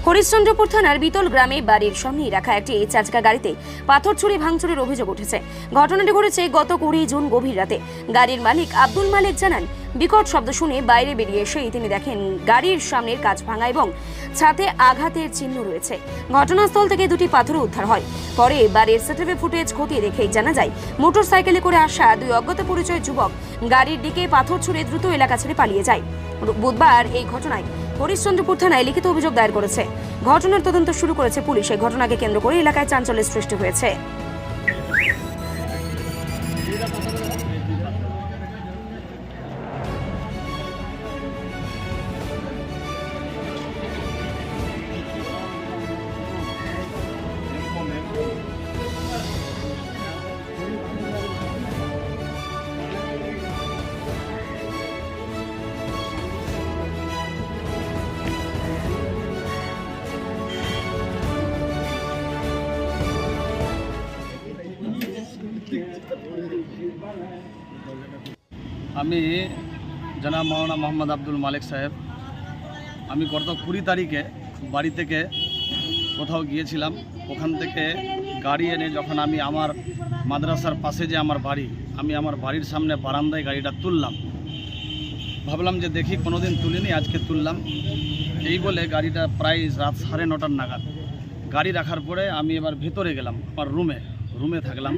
হরিশ্চন্দ্রপুর থানার বিতল গ্রামে বাড়ির সামনে রাখা একটি চারচাকা গাড়িতে পাথর ছুঁড়ে ভাঙচুরের অভিযোগ উঠেছে। ঘটনাটি ঘটেছে গত 20 জুন গভীর রাতে। গাড়ির মালিক আব্দুল মালেক জানান, বিকট শব্দ শুনে বাইরে বেরিয়ে এসেই তিনি দেখেন গাড়ির সামনের কাঁচ ভাঙা এবং ছাদে আঘাতের চিহ্ন রয়েছে। ঘটনাস্থল থেকে দুটি পাথরও উদ্ধার হয়। পরে বাড়ির সিসিটিভি ফুটেজ খতিয়ে দেখেই জানা যায় মোটরসাইকেলে করে আসা দুই অজ্ঞাত পরিচয় যুবক গাড়ির দিকে পাথর ছুঁড়ে দ্রুত এলাকা ছেড়ে পালিয়ে যায়। বুধবার এই ঘটনায় হরিশ্চন্দ্রপুর থানায় লিখিত অভিযোগ দায়ের করেছে। ঘটনার তদন্ত শুরু করেছে পুলিশ। এই ঘটনাকে কেন্দ্র করে এলাকায় চাঞ্চল্যের সৃষ্টি হয়েছে। আমি জনাব মাওলানা মোহাম্মদ আব্দুল মালেক সাহেব, আমি গত 20 তারিখে বাড়ি থেকে কোথাও গিয়েছিলাম। ওখান থেকে গাড়ি এনে যখন আমি আমার মাদ্রাসার পাশে যে আমার বাড়ি, আমি আমার বাড়ির সামনে বারান্দায় গাড়িটা তুললাম। ভাবলাম যে দেখি কোনোদিন তুলিনি, আজকে তুললাম। এই বলে গাড়িটা প্রায় রাত 9:30 নাগাদ গাড়ি রাখার পরে আমি এবার ভেতরে গেলাম, আমার রুমে থাকলাম।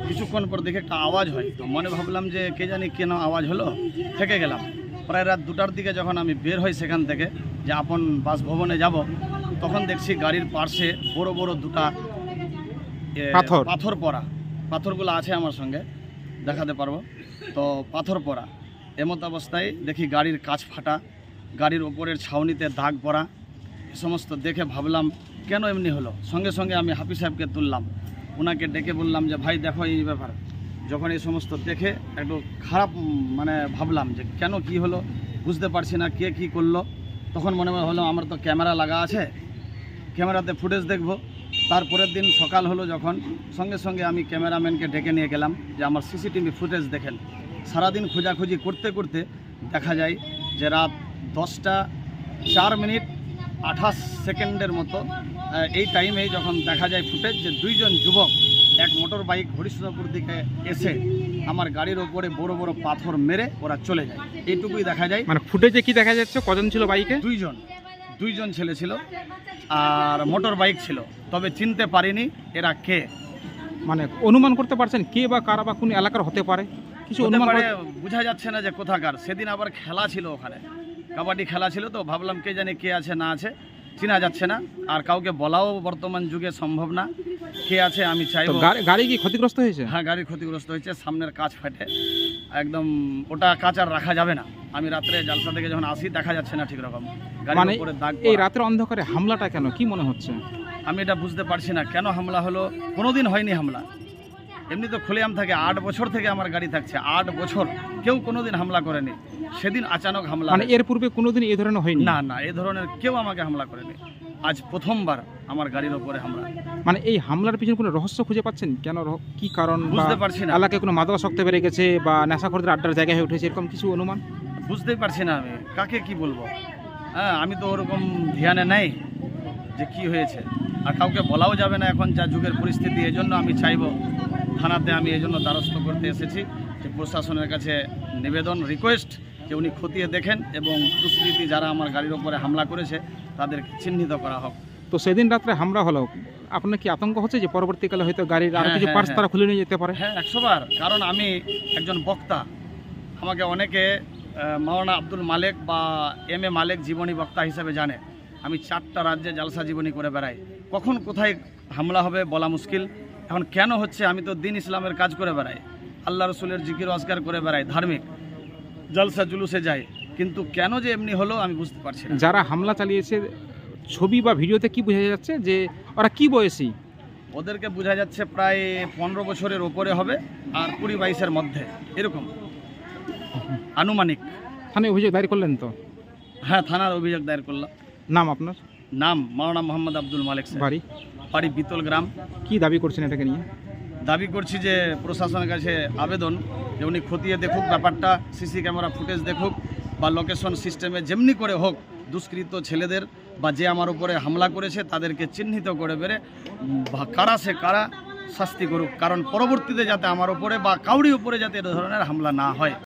কিছুক্ষণ পর দেখে একটা আওয়াজ হয়, তো মনে ভাবলাম যে কে জানি কেন আওয়াজ হলো, থেকে গেলাম। প্রায় রাত 2টার দিকে যখন আমি বের হই সেখান থেকে যে আপন বাসভবনে যাব, তখন দেখছি গাড়ির পার্শ্বে বড় বড় দুটা পাথর পড়া। পাথরগুলো আছে আমার সঙ্গে, দেখাতে পারবো। তো পাথর পড়া এমত অবস্থায় দেখি গাড়ির কাঁচ ফাটা, গাড়ির ওপরের ছাউনিতে দাগ পড়া। এ সমস্ত দেখে ভাবলাম কেন এমনি হলো। সঙ্গে সঙ্গে আমি হাফিজ সাহেবকে তুললাম, ওনাকে ডেকে বললাম যে ভাই দেখো এই ব্যাপার। যখন এই সমস্ত দেখে একটু খারাপ ভাবলাম যে কেন কি হলো, বুঝতে পারছি না কে কি করলো। তখন মনে হলো আমার তো ক্যামেরা লাগা আছে, ক্যামেরাতে ফুটেজ দেখব। তারপরের দিন সকাল হলো যখন, সঙ্গে সঙ্গে আমি ক্যামেরাম্যানকে ডেকে নিয়ে গেলাম যে আমার সিসিটিভি ফুটেজ দেখেন। সারাদিন খোঁজাখুঁজি করতে করতে দেখা যায় যে রাত 10:04:28 মতো এই টাইমে যখন দেখা যায় ফুটেজ যে 2 জন যুবক এক মোটর বাইক হরিশ্চন্দ্রপুর দিকে এসে আমার গাড়ির ওপরে বড় বড় পাথর মেরে ওরা চলে যায়। এইটুকুই দেখা যায়। মানে ফুটেজে কি দেখা যাচ্ছে? কজন ছিল বাইকে? 2 জন ছেলে ছিল আর মোটর বাইক ছিল, তবে চিনতে পারিনি এরা কে। মানে অনুমান করতে পারছেন কে বা কারা বা কোন এলাকার হতে পারে? কিছু অনুমান বোঝা যাচ্ছে না যে কোথাকার। সেদিন আবার খেলা ছিল, ওখানে কাবাডি খেলা ছিল, তো ভাবলাম কে জানে কে আছে না আছে, চেনা যাচ্ছে না। আর কাউকে বলাও বর্তমান যুগে সম্ভব না কে আছে। আমি চাইব। গাড়ি কি ক্ষতিগ্রস্ত হয়েছে? হ্যাঁ, গাড়ি ক্ষতিগ্রস্ত হয়েছে, সামনের কাঁচ ফাটে একদম। ওটা কাঁচ আর রাখা যাবে না। আমি রাত্রে জালসা থেকে যখন আসি দেখা যাচ্ছে না ঠিক রকম। মানে এই রাতের অন্ধকারে হামলাটা কেন, কি মনে হচ্ছে? আমি এটা বুঝতে পারছি না কেন হামলা হলো। কোনোদিন হয়নি হামলা, এমনি তো খুলেআম থাকে। 8 বছর থেকে আমার গাড়ি থাকছে, 8 বছর কেউ কোনোদিন হামলা করেনি। সেদিন আচানক হামলা। মানে এর পূর্বে কোনোদিন এই ধরনের হয়নি? না, এই ধরনের কেউ আমাকে হামলা করেনি। আজ প্রথমবার আমার গাড়ির ওপরে হামলা। মানে এই হামলার পিছনে কোনো রহস্য খুঁজে পাচ্ছেন? কেন, কি কারণ বুঝতে পারছি না। এলাকায় কোনো মাদকাসক্ত বেড়ে গেছে বা নেশাখোরদের আড্ডার জায়গা হয়ে উঠেছে, এরকম কিছু অনুমান? বুঝতেই পারছি না আমি কাকে কি বলবো। হ্যাঁ, আমি তো ওরকম ধ্যানে নাই যে কি হয়েছে, আর কাউকে বলাও যাবে না এখন যা যুগের পরিস্থিতি। এজন্য আমি চাইব থানাতে, আমি এই জন্য দ্বারস্থ করতে এসেছি যে প্রশাসনের কাছে নিবেদন, রিকোয়েস্ট যে উনি খতিয়ে দেখেন এবং দুষ্কৃতী যারা আমার গাড়ির ওপরে হামলা করেছে তাদেরকে চিহ্নিত করা হোক। তো সেদিন রাত্রে হামলা হলো, আপনার কি আতঙ্ক হচ্ছে যে পরবর্তীকালে হয়তো গাড়ির আর কিছু পার্টস তারা খুলে নিয়ে যেতে পারে? হ্যাঁ, 100 বার। কারণ আমি একজন বক্তা, আমাকে অনেকে মাওলানা আব্দুল মালেক বা MA মালেক জীবনী বক্তা হিসেবে জানে। আমি 4টা রাজ্যে জালসা জীবনী করে বেড়াই। কখন কোথায় হামলা হবে বলা মুশকিল। এখন কেন হচ্ছে, আমি তো দিন ইসলামের কাজ করে বেড়াই, আল্লাহ রসুলের জিকির আজকার করে বেড়াই, ধার্মিক জলসা জুলুসে যাই, কিন্তু কেন যে এমনি হলো আমি বুঝতে পারছি না। যারা হামলা চালিয়েছে ছবি বা ভিডিওতে কি বোঝা যাচ্ছে যে ওরা কি বয়সী? ওদেরকে বোঝা যাচ্ছে প্রায় 15 বছরের ওপরে হবে আর 20-22-এর মধ্যে এরকম আনুমানিক। থানায় অভিযোগ দায়ের করলেন তো? হ্যাঁ, থানার অভিযোগ দায়ের করলাম। নাম আপনার? নাম মাওলানা মোহাম্মদ আব্দুল মালেক সাহেব। বাড়ি বিতল গ্রাম। কি দাবি করছেন এটাকে নিয়ে? দাবি করছি যে প্রশাসনের কাছে আবেদন যে উনি খতিয়ে দেখুক ব্যাপারটা, সিসি ক্যামেরা ফুটেজ দেখুক বা লোকেশন সিস্টেমে যেমনি করে হোক দুষ্কৃত ছেলেদের বা যে আমার উপরে হামলা করেছে তাদেরকে চিহ্নিত করে বেড়ে কারা সে কারা শাস্তি করুক, কারণ পরবর্তীতে যাতে আমার উপরে বা কাউরি উপরে যাতে এ ধরনের হামলা না হয়।